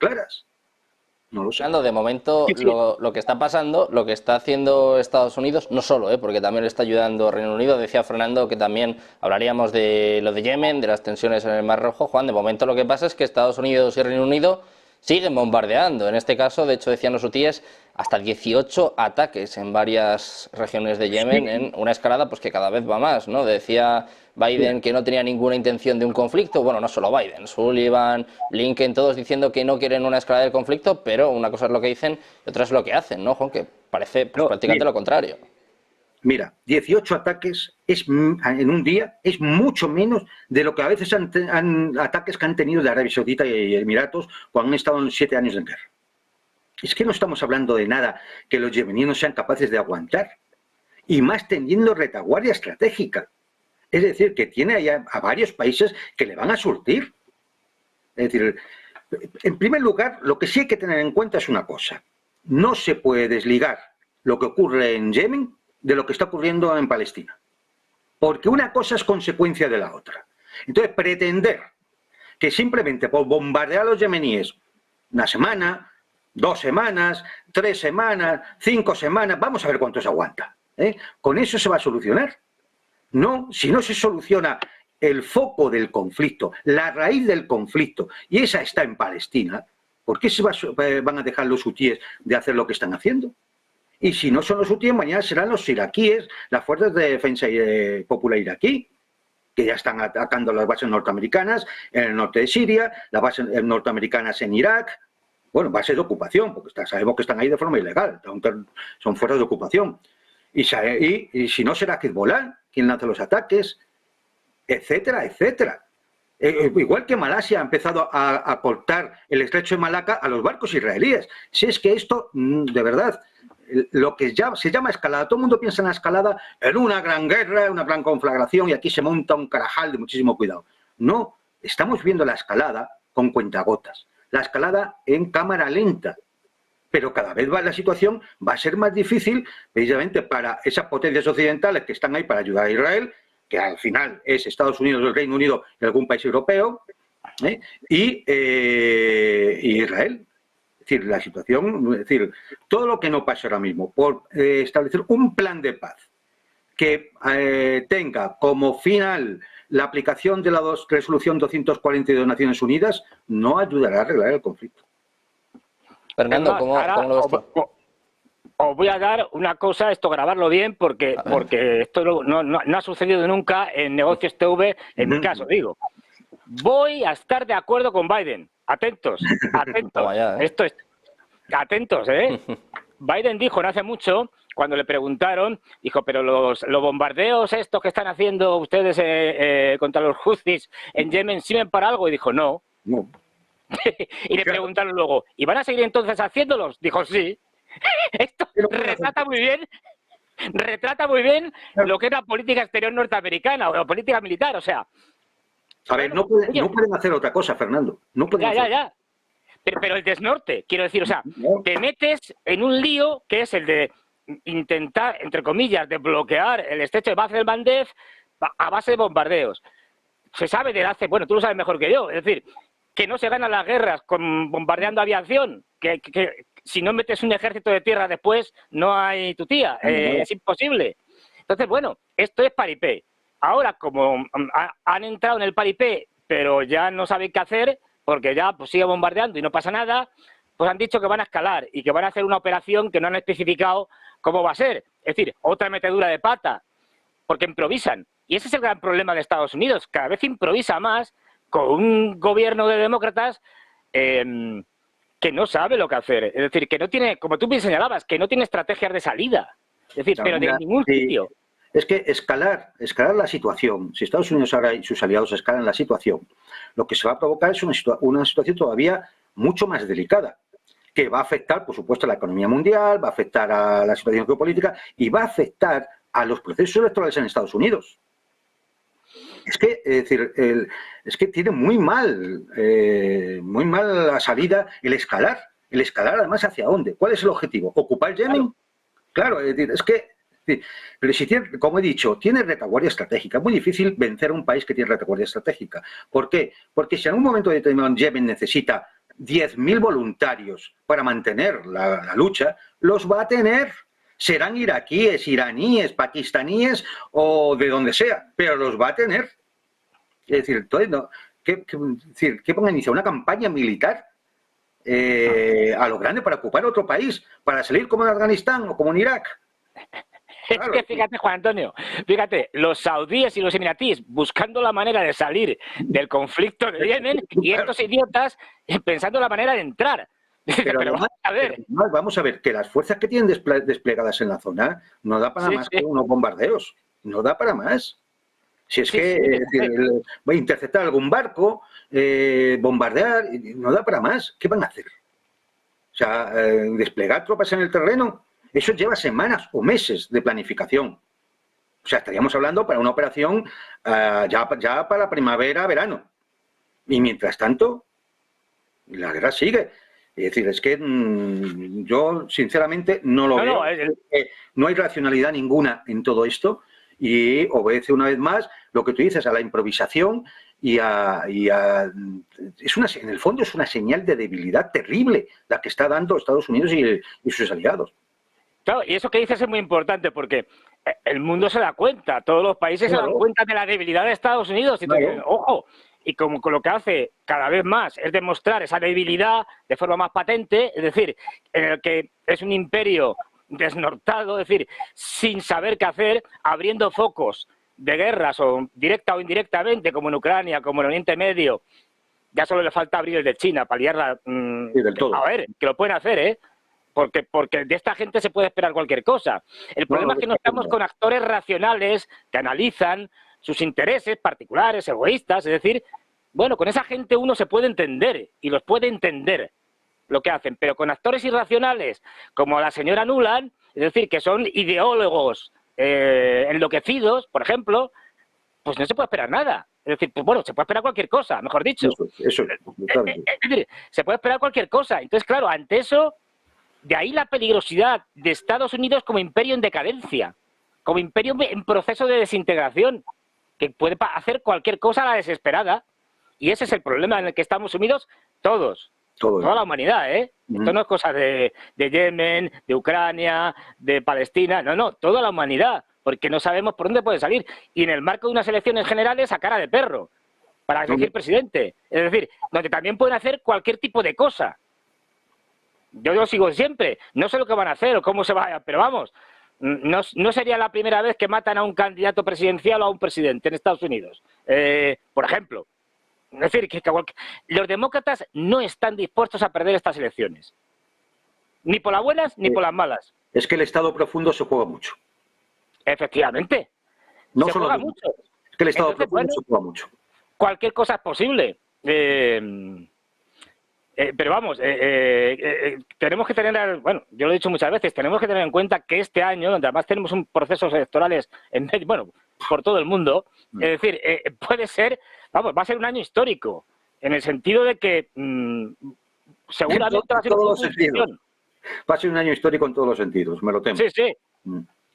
claras. No lo sé. Fernando, de momento lo que está pasando, lo que está haciendo Estados Unidos, no solo, porque también le está ayudando Reino Unido, decía Fernando que también hablaríamos de lo de Yemen, de las tensiones en el Mar Rojo. Juan, de momento lo que pasa es que Estados Unidos y Reino Unido siguen bombardeando. En este caso, de hecho, decían los hutíes, hasta 18 ataques en varias regiones de Yemen, en una escalada pues que cada vez va más, ¿no? Decía Biden que no tenía ninguna intención de un conflicto. Bueno, no solo Biden, Sullivan, Blinken, todos diciendo que no quieren una escalada del conflicto, pero una cosa es lo que dicen y otra es lo que hacen, ¿no, Juan? Que parece pues, prácticamente lo contrario. Mira, 18 ataques en un día es mucho menos de lo que a veces ataques que han tenido de Arabia Saudita y Emiratos cuando han estado en 7 años en guerra. Es que no estamos hablando de nada que los yemeninos sean capaces de aguantar, y más teniendo retaguardia estratégica. Es decir, que tiene allá a varios países que le van a surtir. Es decir, en primer lugar, lo que sí hay que tener en cuenta es una cosa. No se puede desligar lo que ocurre en Yemen de lo que está ocurriendo en Palestina. Porque una cosa es consecuencia de la otra. Entonces, pretender que simplemente por bombardear a los yemeníes una semana, 2 semanas, 3 semanas, 5 semanas, vamos a ver cuánto se aguanta. ¿Con eso se va a solucionar? No, si no se soluciona el foco del conflicto, la raíz del conflicto, y esa está en Palestina, ¿por qué van a dejar los hutíes de hacer lo que están haciendo? Y si no son los hutíes, mañana serán los iraquíes, las fuerzas de defensa popular iraquí, que ya están atacando las bases norteamericanas en el norte de Siria, las bases norteamericanas en Irak. Bueno, bases de ocupación, porque sabemos que están ahí de forma ilegal, son fuerzas de ocupación. Y si no, será Hezbollah quien lanza los ataques, etcétera, etcétera. Igual que Malasia ha empezado a cortar el estrecho de Malaca a los barcos israelíes. Si es que esto, de verdad, lo que se llama escalada, todo el mundo piensa en la escalada en una gran guerra, una gran conflagración, y aquí se monta un carajal de muchísimo cuidado. No, estamos viendo la escalada con cuentagotas, la escalada en cámara lenta. Pero cada vez la situación va a ser más difícil precisamente para esas potencias occidentales que están ahí para ayudar a Israel, que al final es Estados Unidos, el Reino Unido y algún país europeo, y Israel. Es decir, la situación, es decir, todo lo que no pase ahora mismo por establecer un plan de paz que tenga como final la aplicación de la resolución 242 de Naciones Unidas, no ayudará a arreglar el conflicto. Fernando, ¿cómo lo ves tú? Os voy a dar una cosa, esto grabarlo bien, porque esto no ha sucedido nunca en Negocios TV, en mi caso, digo. Voy a estar de acuerdo con Biden. Atentos, atentos. Esto es, atentos, ¿eh? Biden dijo no hace mucho, cuando le preguntaron, dijo, pero los bombardeos estos que están haciendo ustedes contra los Houthis en Yemen sirven para algo, y dijo no. No. Y le preguntaron luego, ¿y van a seguir entonces haciéndolos? Dijo sí. Esto retrata muy bien lo que es la política exterior norteamericana o la política militar, o sea. A ver, no pueden hacer otra cosa, Fernando. No pueden ya. Pero el desnorte, quiero decir, o sea, te metes en un lío que es el de intentar, entre comillas, de bloquear el estrecho de Bab el-Mandeb a base de bombardeos. Se sabe desde hace, bueno, tú lo sabes mejor que yo, es decir, que no se ganan las guerras bombardeando aviación, que si no metes un ejército de tierra después, no hay tu tía, es imposible. Entonces, bueno, esto es paripé. Ahora, como han entrado en el paripé, pero ya no saben qué hacer, porque ya pues, sigue bombardeando y no pasa nada, pues han dicho que van a escalar y que van a hacer una operación que no han especificado cómo va a ser. Es decir, otra metedura de pata, porque improvisan. Y ese es el gran problema de Estados Unidos, cada vez improvisa más con un gobierno de demócratas que no sabe lo que hacer. Es decir, que no tiene, como tú bien señalabas, que no tiene estrategias de salida. Es decir, pero de ningún sitio. Es que escalar la situación, si Estados Unidos ahora y sus aliados escalan la situación, lo que se va a provocar es una situación todavía mucho más delicada, que va a afectar, por supuesto, a la economía mundial, va a afectar a la situación geopolítica y va a afectar a los procesos electorales en Estados Unidos. Es que, es decir, es que tiene muy mal la salida el escalar. El escalar, además, ¿hacia dónde? ¿Cuál es el objetivo? ¿Ocupar Yemen? Claro, es decir, es que... Pero si tiene, como he dicho, tiene retaguardia estratégica. Es muy difícil vencer a un país que tiene retaguardia estratégica. ¿Por qué? Porque si en algún momento determinado Yemen necesita 10.000 voluntarios para mantener la lucha, los va a tener. Serán iraquíes, iraníes, pakistaníes o de donde sea, pero los va a tener. Es decir, entonces, no, ¿qué van a iniciar? ¿Una campaña militar a lo grande para ocupar otro país? ¿Para salir como en Afganistán o como en Irak? Es que fíjate, Juan Antonio, fíjate, los saudíes y los emiratíes buscando la manera de salir del conflicto de Yemen y estos idiotas pensando la manera de entrar. Pero además, vamos a ver, que las fuerzas que tienen desplegadas en la zona no da para más que unos bombardeos, no da para más. Si es que va a interceptar algún barco, bombardear, no da para más. ¿Qué van a hacer? O sea, desplegar tropas en el terreno, eso lleva semanas o meses de planificación. O sea, estaríamos hablando para una operación ya para primavera, verano. Y mientras tanto, la guerra sigue. Es decir, es que yo sinceramente no lo veo. No hay racionalidad ninguna en todo esto y obedece una vez más lo que tú dices a la improvisación en el fondo es una señal de debilidad terrible la que está dando Estados Unidos y sus aliados. Claro, y eso que dices es muy importante porque el mundo se da cuenta, todos los países se dan cuenta de la debilidad de Estados Unidos. Y entonces, ojo, y como con lo que hace cada vez más es demostrar esa debilidad de forma más patente, es decir, en el que es un imperio desnortado, es decir, sin saber qué hacer, abriendo focos de guerras, o directa o indirectamente, como en Ucrania, como en Oriente Medio. Ya solo le falta abrir el de China para liarla. del todo. A ver, que lo pueden hacer, ¿eh? Porque de esta gente se puede esperar cualquier cosa. El problema es que no estamos con actores racionales que analizan sus intereses particulares, egoístas, es decir, bueno, con esa gente uno se puede entender y los puede entender lo que hacen, pero con actores irracionales como la señora Nuland, es decir, que son ideólogos enloquecidos, por ejemplo, pues no se puede esperar nada. Es decir, pues bueno, se puede esperar cualquier cosa, mejor dicho. Es decir, se puede esperar cualquier cosa. Entonces, claro, ante eso, de ahí la peligrosidad de Estados Unidos como imperio en decadencia, como imperio en proceso de desintegración, que puede hacer cualquier cosa a la desesperada. Y ese es el problema en el que estamos sumidos todos. Toda la humanidad, ¿eh? Esto no es cosa de Yemen, de Ucrania, de Palestina, no, toda la humanidad, porque no sabemos por dónde puede salir. Y en el marco de unas elecciones generales a cara de perro, para elegir presidente. Es decir, donde también pueden hacer cualquier tipo de cosa. Yo lo sigo siempre, no sé lo que van a hacer o cómo se vaya, pero vamos, no sería la primera vez que matan a un candidato presidencial o a un presidente en Estados Unidos, por ejemplo. Es decir, que los demócratas no están dispuestos a perder estas elecciones. Ni por las buenas ni por las malas. Es que el Estado profundo se juega mucho. Efectivamente. No se juega mucho. Es que el Estado profundo se juega mucho. Cualquier cosa es posible. Pero vamos, tenemos que tener, bueno, yo lo he dicho muchas veces, tenemos que tener en cuenta que este año, donde además tenemos un procesos electorales por todo el mundo, es decir, puede ser, vamos, va a ser un año histórico, en el sentido de que seguramente va a ser va a ser un año histórico en todos los sentidos, me lo temo. Sí, sí.